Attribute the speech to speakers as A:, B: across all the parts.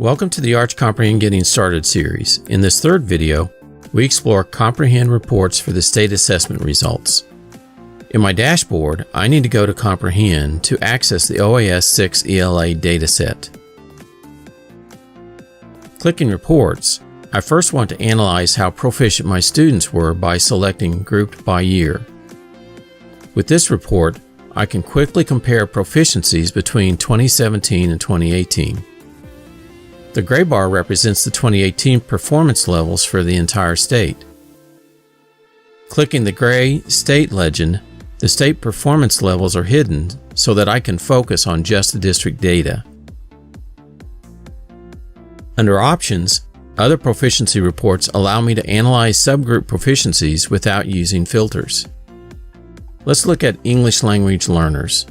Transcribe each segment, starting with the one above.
A: Welcome to the Arch Comprehend Getting Started series. In this third video, we explore Comprehend reports for the state assessment results. In my dashboard, I need to go to Comprehend to access the OAS 6 ELA dataset. Clicking Reports, I first want to analyze how proficient my students were by selecting Grouped by Year. With this report, I can quickly compare proficiencies between 2017 and 2018. The gray bar represents the 2018 performance levels for the entire state. Clicking the gray state legend, the state performance levels are hidden so that I can focus on just the district data. Under Options, other proficiency reports allow me to analyze subgroup proficiencies without using filters. Let's look at English language learners.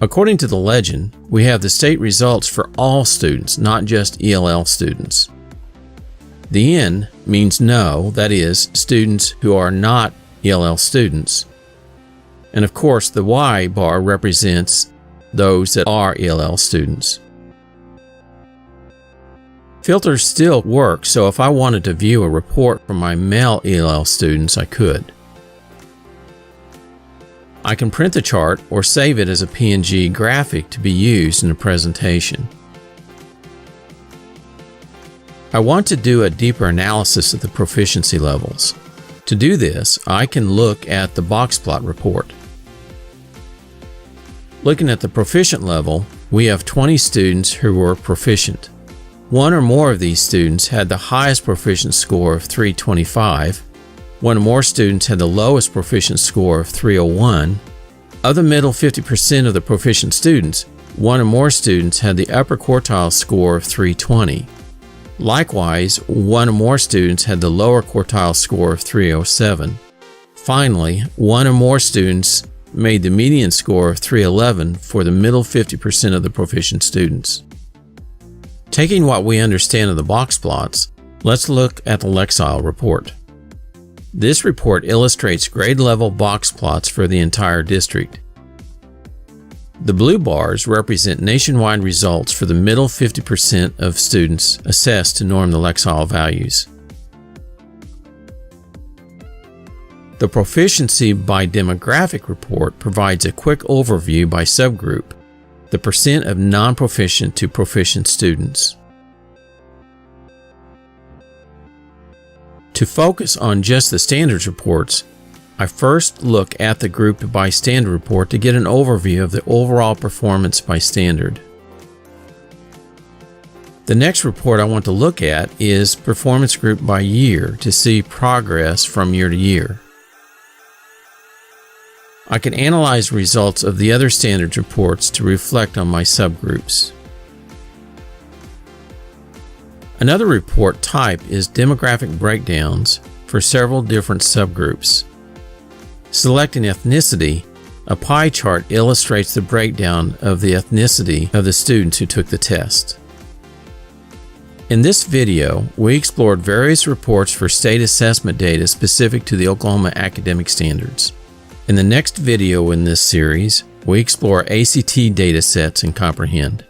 A: According to the legend, we have the state results for all students, not just ELL students. The N means no, that is, students who are not ELL students. And of course, the Y bar represents those that are ELL students. Filters still work, so if I wanted to view a report from my male ELL students, I could. I can print the chart or save it as a PNG graphic to be used in a presentation. I want to do a deeper analysis of the proficiency levels. To do this, I can look at the box plot report. Looking at the proficient level, we have 20 students who were proficient. One or more of these students had the highest proficient score of 325. One or more students had the lowest proficient score of 301. Of the middle 50% of the proficient students, one or more students had the upper quartile score of 320. Likewise, one or more students had the lower quartile score of 307. Finally, one or more students made the median score of 311 for the middle 50% of the proficient students. Taking what we understand of the box plots, let's look at the Lexile report. This report illustrates grade-level box plots for the entire district. The blue bars represent nationwide results for the middle 50% of students assessed to norm the Lexile values. The Proficiency by Demographic report provides a quick overview by subgroup, the percent of non-proficient to proficient students. To focus on just the standards reports, I first look at the Grouped by Standard report to get an overview of the overall performance by standard. The next report I want to look at is Performance Grouped by Year to see progress from year to year. I can analyze results of the other standards reports to reflect on my subgroups. Another report type is demographic breakdowns for several different subgroups. Selecting ethnicity, a pie chart illustrates the breakdown of the ethnicity of the students who took the test. In this video, we explored various reports for state assessment data specific to the Oklahoma academic standards. In the next video in this series, we explore ACT datasets and Comprehend.